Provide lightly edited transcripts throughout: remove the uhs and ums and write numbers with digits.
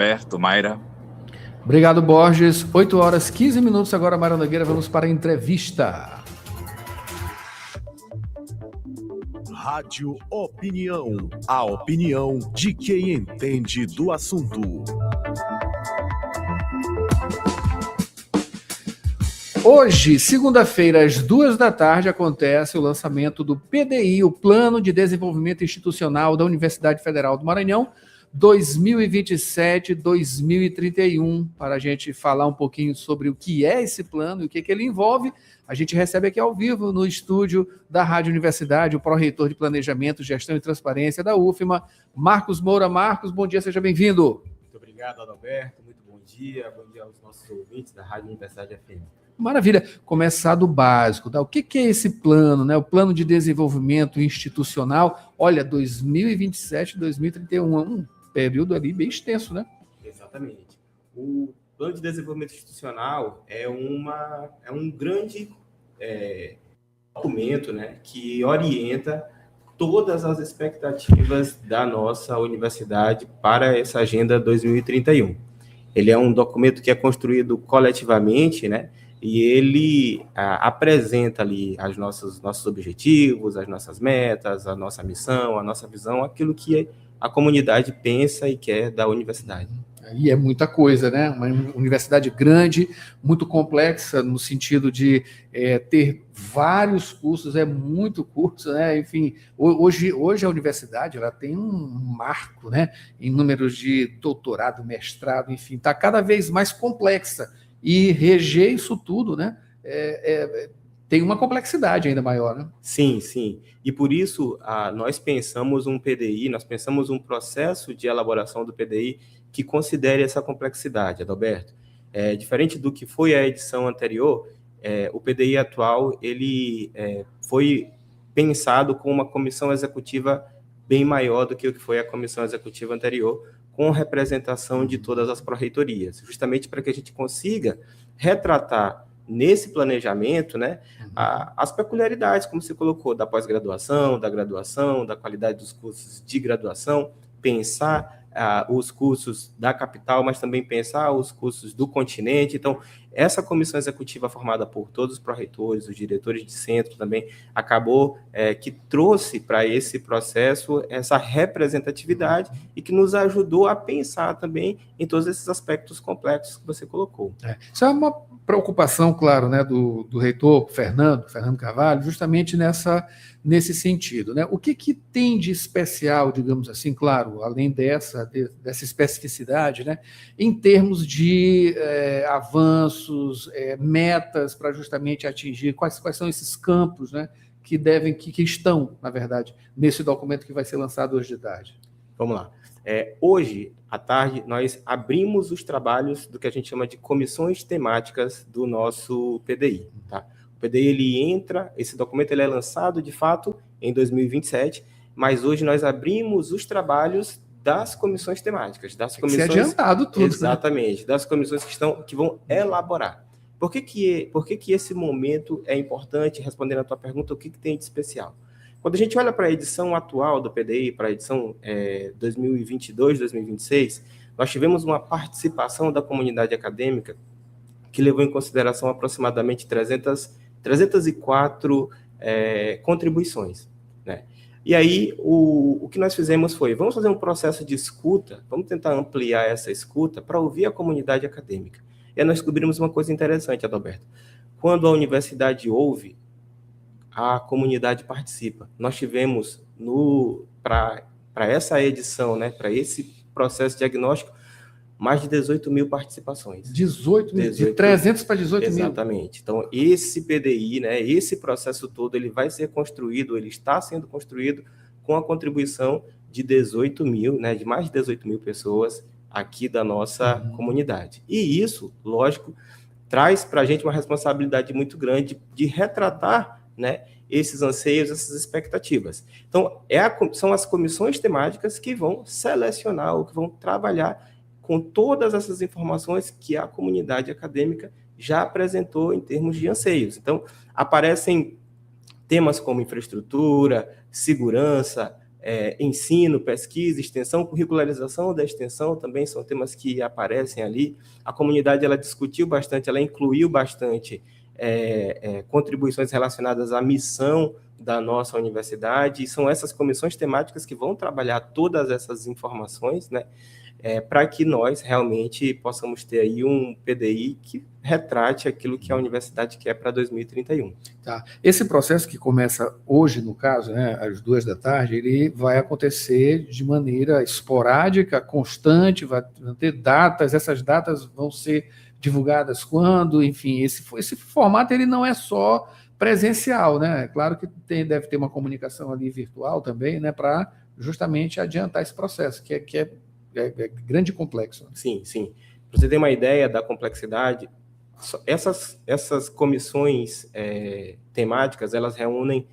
Perto, Mayra. Obrigado, Borges. 8 horas 15 minutos agora, Mayra Nogueira. Vamos para a entrevista. Rádio Opinião. A opinião de quem entende do assunto. Hoje, segunda-feira, às 2 da tarde, acontece o lançamento do PDI, o Plano de Desenvolvimento Institucional da Universidade Federal do Maranhão, 2027-2031. Para a gente falar um pouquinho sobre o que é esse plano e o que ele envolve, a gente recebe aqui ao vivo no estúdio da Rádio Universidade o pró-reitor de Planejamento, Gestão e Transparência da UFMA, Marcos Moura. Marcos, bom dia, seja bem-vindo. Muito obrigado, Adalberto. Muito bom dia aos nossos ouvintes da Rádio Universidade FM. Maravilha. Começar do básico, tá? O que é esse plano, né? O Plano de Desenvolvimento Institucional, olha, 2027-2031, um período ali bem extenso, né? Exatamente. O Plano de Desenvolvimento Institucional é um grande documento, né, que orienta todas as expectativas da nossa universidade para essa Agenda 2031. Ele é um documento que é construído coletivamente, né? E ele apresenta ali os nossos objetivos, as nossas metas, a nossa missão, a nossa visão, aquilo que a comunidade pensa e quer da universidade. E é muita coisa, né? Uma universidade grande, muito complexa, no sentido de ter vários cursos, é muito curso, né? Enfim, hoje a universidade ela tem um marco, né? Em números de doutorado, mestrado, enfim, está cada vez mais complexa. E reger isso tudo, né? Tem uma complexidade ainda maior, né? Sim, sim. E por isso nós pensamos um PDI, nós pensamos um processo de elaboração do PDI que considere essa complexidade, Adalberto. Diferente do que foi a edição anterior, o PDI atual ele foi pensado com uma comissão executiva bem maior do que o que foi a comissão executiva anterior, com representação de todas as pró-reitorias, justamente para que a gente consiga retratar nesse planejamento, né, as peculiaridades, como você colocou, da pós-graduação, da graduação, da qualidade dos cursos de graduação, pensar os cursos da capital, mas também pensar os cursos do continente. Então, essa comissão executiva formada por todos os pró-reitores, os diretores de centro também, acabou que trouxe para esse processo essa representatividade e que nos ajudou a pensar também em todos esses aspectos complexos que você colocou. Isso é uma preocupação, claro, né, do reitor Fernando Carvalho, justamente nesse sentido, né? O que tem de especial, digamos assim, claro, além dessa especificidade, né, em termos de avanços, metas para justamente atingir, quais são esses campos, né, que estão, na verdade, nesse documento que vai ser lançado hoje de tarde? Vamos lá. Hoje, à tarde, nós abrimos os trabalhos do que a gente chama de comissões temáticas do nosso PDI. Tá? O PDI, esse documento ele é lançado, de fato, em 2027, mas hoje nós abrimos os trabalhos das comissões temáticas. Das comissões, ser adiantado tudo. Exatamente, né? Das comissões que vão elaborar. Por que esse momento é importante? Respondendo a tua pergunta, o que tem de especial? Quando a gente olha para a edição atual do PDI, para a edição 2022-2026, nós tivemos uma participação da comunidade acadêmica que levou em consideração aproximadamente 304 contribuições, né? E aí, o que nós fizemos foi, vamos fazer um processo de escuta, vamos tentar ampliar essa escuta para ouvir a comunidade acadêmica. E aí nós descobrimos uma coisa interessante, Adalberto. Quando a universidade ouve, a comunidade participa. Nós tivemos, para essa edição, né, para esse processo diagnóstico, mais de 18 mil participações. 18 mil, de 300 para 18 mil. Exatamente. Então, esse PDI, né, esse processo todo, ele vai ser construído, ele está sendo construído com a contribuição de 18 mil, né, de mais de 18 mil pessoas aqui da nossa comunidade. E isso, lógico, traz para a gente uma responsabilidade muito grande de retratar, né, esses anseios, essas expectativas. Então, são as comissões temáticas que vão selecionar ou que vão trabalhar com todas essas informações que a comunidade acadêmica já apresentou em termos de anseios. Então, aparecem temas como infraestrutura, segurança, ensino, pesquisa, extensão, curricularização da extensão também são temas que aparecem ali. A comunidade ela discutiu bastante, ela incluiu bastante contribuições relacionadas à missão da nossa universidade, e são essas comissões temáticas que vão trabalhar todas essas informações, né, para que nós realmente possamos ter aí um PDI que retrate aquilo que a universidade quer para 2031. Tá. Esse processo que começa hoje, no caso, né, às 14h, ele vai acontecer de maneira esporádica, constante, vai ter datas, essas datas vão ser divulgadas quando, enfim, esse formato ele não é só presencial, né? Claro que deve ter uma comunicação ali virtual também, né, para justamente adiantar esse processo, que é grande e complexo. Sim, sim. Para você ter uma ideia da complexidade, essas comissões temáticas, elas reúnem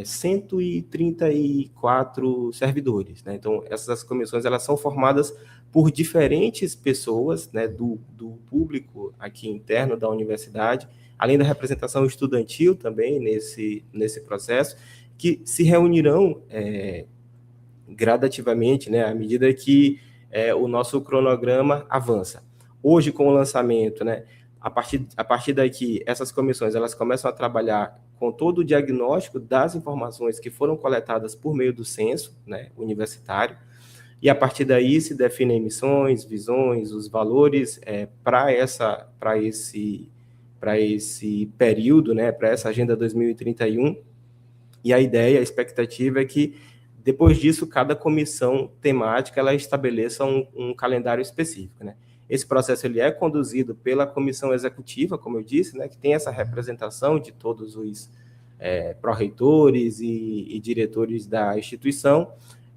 134 servidores, né? Então, essas comissões elas são formadas por diferentes pessoas, né, do público aqui interno da universidade, além da representação estudantil também nesse processo, que se reunirão gradativamente, né, à medida que o nosso cronograma avança. Hoje, com o lançamento, né, a partir daqui, essas comissões elas começam a trabalhar com todo o diagnóstico das informações que foram coletadas por meio do censo, né, universitário, e a partir daí se definem missões, visões, os valores para esse período, né, para essa Agenda 2031, e a expectativa é que depois disso, cada comissão temática ela estabeleça um calendário específico, né? Esse processo ele é conduzido pela comissão executiva, como eu disse, né, que tem essa representação de todos os pró-reitores e diretores da instituição,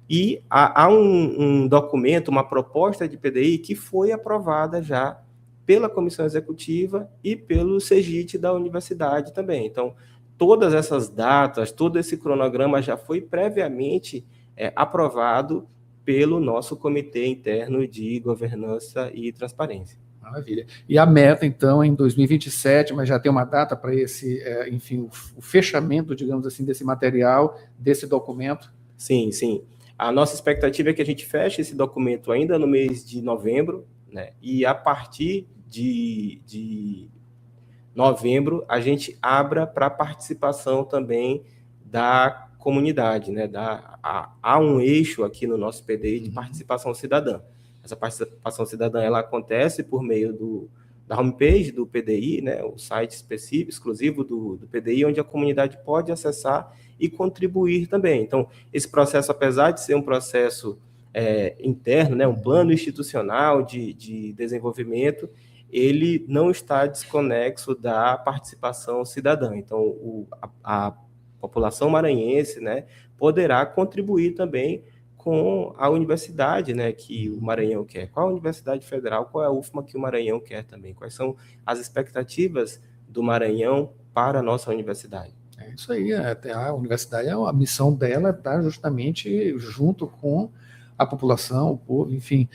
e há um documento, uma proposta de PDI que foi aprovada já pela comissão executiva e pelo CEGIT da universidade também. Então, todas essas datas, todo esse cronograma já foi previamente aprovado pelo nosso Comitê Interno de Governança e Transparência. Maravilha. E a meta, então, é em 2027, mas já tem uma data para esse, enfim, o fechamento, digamos assim, desse material, desse documento? Sim, sim. A nossa expectativa é que a gente feche esse documento ainda no mês de novembro, né? E a partir de novembro, a gente abra para participação também da comunidade, né? Há um eixo aqui no nosso PDI de participação cidadã. Essa participação cidadã ela acontece por meio da homepage do PDI, né? O site específico, exclusivo do PDI, onde a comunidade pode acessar e contribuir também. Então, esse processo, apesar de ser um processo interno, né? Um plano institucional de desenvolvimento, ele não está desconexo da participação cidadã. Então, a população maranhense, né, poderá contribuir também com a universidade, né, que o Maranhão quer. Qual a universidade federal, qual é a UFMA que o Maranhão quer também? Quais são as expectativas do Maranhão para a nossa universidade? É isso aí, a universidade, a missão dela está justamente junto com a população, o povo, enfim,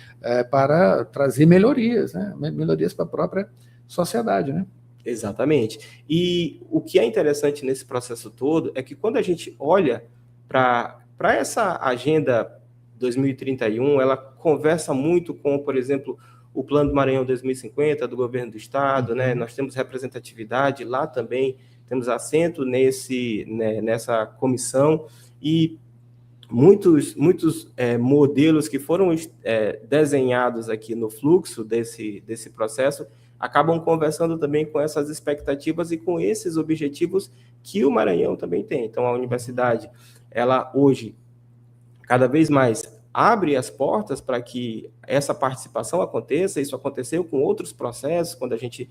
para trazer melhorias, né? Melhorias para a própria sociedade, né? Exatamente. E o que é interessante nesse processo todo é que quando a gente olha para essa agenda 2031, ela conversa muito com, por exemplo, o Plano do Maranhão 2050 do governo do estado, né? Nós temos representatividade lá também, temos assento nessa comissão, e muitos modelos que foram desenhados aqui no fluxo desse processo acabam conversando também com essas expectativas e com esses objetivos que o Maranhão também tem. Então, a universidade, ela hoje, cada vez mais, abre as portas para que essa participação aconteça. Isso aconteceu com outros processos, quando a gente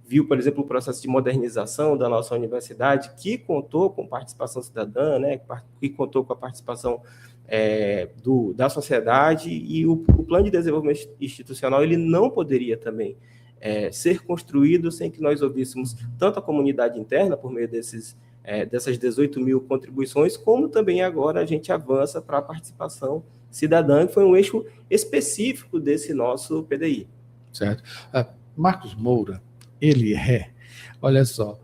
viu, por exemplo, o processo de modernização da nossa universidade, que contou com participação cidadã, né, que contou com a participação da sociedade, e o plano de desenvolvimento institucional ele não poderia também ser construído sem que nós ouvíssemos tanto a comunidade interna, por meio dessas 18 mil contribuições, como também agora a gente avança para a participação cidadã, que foi um eixo específico desse nosso PDI. Certo. Marcos Moura, olha só,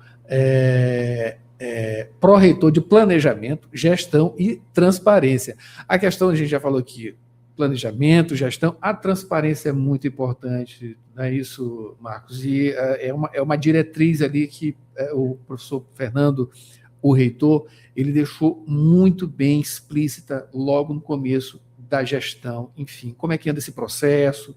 pró-reitor de planejamento, gestão e transparência. A questão, a gente já falou aqui, planejamento, gestão, a transparência é muito importante, não é isso, Marcos? E é uma diretriz ali que o professor Fernando, o reitor, ele deixou muito bem explícita logo no começo da gestão. Enfim, como é que anda esse processo?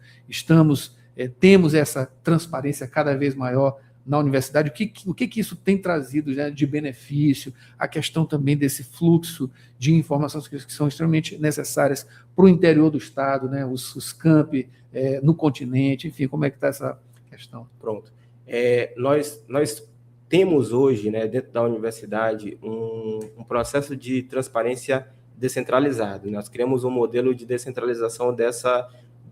Temos essa transparência cada vez maior na universidade, o que isso tem trazido, né, de benefício, a questão também desse fluxo de informações que são extremamente necessárias para o interior do estado, né, os campi no continente, enfim, como é que está essa questão? Pronto. Nós temos hoje, né, dentro da universidade, um processo de transparência descentralizado. Nós criamos um modelo de descentralização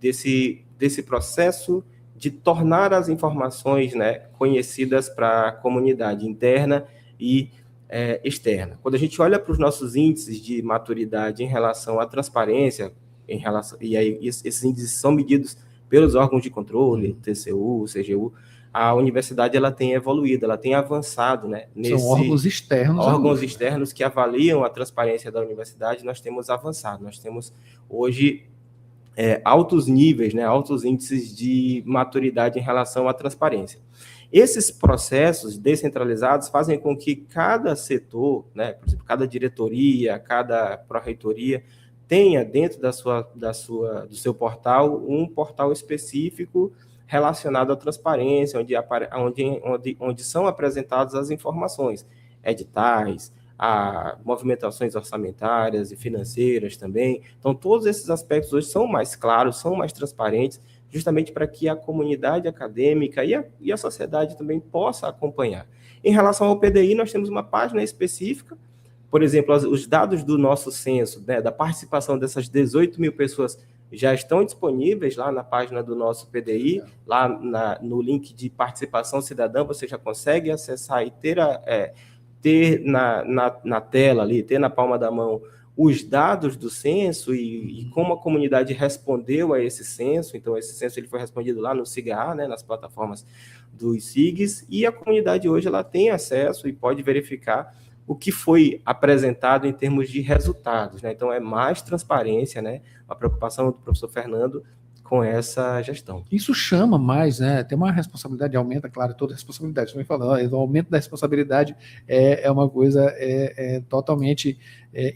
desse processo de tornar as informações, né, conhecidas para a comunidade interna e externa. Quando a gente olha para os nossos índices de maturidade em relação à transparência, e aí esses índices são medidos pelos órgãos de controle, TCU, CGU, a universidade ela tem evoluído, ela tem avançado, né? São órgãos externos. Órgãos externos que avaliam a transparência da universidade, nós temos avançado. Nós temos hoje altos níveis, né, altos índices de maturidade em relação à transparência. Esses processos descentralizados fazem com que cada setor, né, por exemplo, cada diretoria, cada pró-reitoria, tenha dentro do seu portal um portal específico relacionado à transparência, onde são apresentadas as informações, editais, a movimentações orçamentárias e financeiras também. Então, todos esses aspectos hoje são mais claros, são mais transparentes, justamente para que a comunidade acadêmica e a sociedade também possa acompanhar. Em relação ao PDI, nós temos uma página específica, por exemplo, os dados do nosso censo, né, da participação dessas 18 mil pessoas já estão disponíveis lá na página do nosso PDI, lá no link de participação cidadã, você já consegue acessar e ter na tela ali, ter na palma da mão os dados do censo e como a comunidade respondeu a esse censo. Então, esse censo ele foi respondido lá no SIGA, né, nas plataformas dos SIGs, e a comunidade hoje ela tem acesso e pode verificar o que foi apresentado em termos de resultados, né? Então, é mais transparência, né, a preocupação do professor Fernando com essa gestão. Isso chama mais, né? Tem uma responsabilidade, aumenta, claro, toda a responsabilidade. Estou me falando, o aumento da responsabilidade é uma coisa totalmente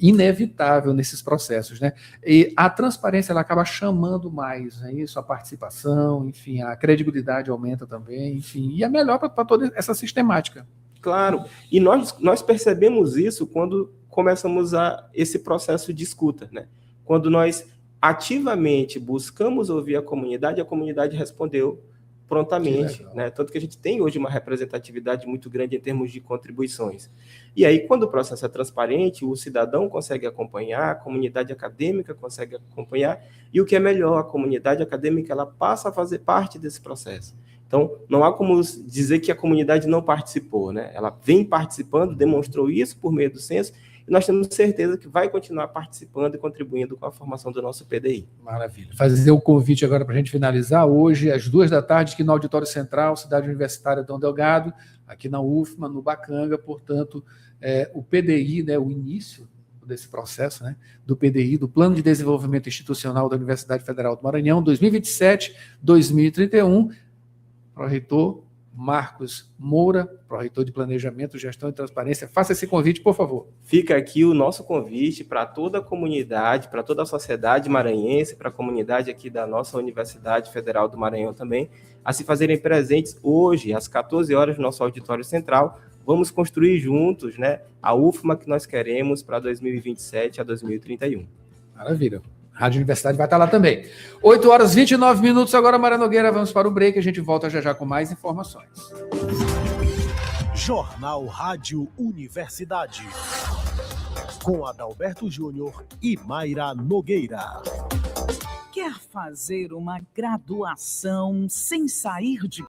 inevitável nesses processos, né? E a transparência ela acaba chamando mais, né? Isso, a participação, enfim, a credibilidade aumenta também, enfim, e é melhor para toda essa sistemática. Claro, e nós percebemos isso quando começamos esse processo de escuta, né? Quando nós ativamente buscamos ouvir a comunidade respondeu prontamente, né? Tanto que a gente tem hoje uma representatividade muito grande em termos de contribuições. E aí, quando o processo é transparente, o cidadão consegue acompanhar, a comunidade acadêmica consegue acompanhar, e o que é melhor, a comunidade acadêmica ela passa a fazer parte desse processo. Então, não há como dizer que a comunidade não participou, né? Ela vem participando, demonstrou isso por meio do censo, e nós temos certeza que vai continuar participando e contribuindo com a formação do nosso PDI. Maravilha. Fazer o convite agora para a gente finalizar. Hoje, às 14h, aqui no Auditório Central, Cidade Universitária Dom Delgado, aqui na UFMA, no Bacanga, portanto, o PDI, né, o início desse processo, né, do PDI, do Plano de Desenvolvimento Institucional da Universidade Federal do Maranhão, 2027-2031, pró-reitor Marcos Moura, pró-reitor de Planejamento, Gestão e Transparência. Faça esse convite, por favor. Fica aqui o nosso convite para toda a comunidade, para toda a sociedade maranhense, para a comunidade aqui da nossa Universidade Federal do Maranhão também, a se fazerem presentes hoje, às 14 horas, no nosso auditório central. Vamos construir juntos, né, a UFMA que nós queremos para 2027 a 2031. Maravilha. A Rádio Universidade vai estar lá também. 8h29 agora, Mara Nogueira, vamos para o break, a gente volta já com mais informações. Jornal Rádio Universidade, com Adalberto Júnior e Mayra Nogueira. Quer fazer uma graduação sem sair de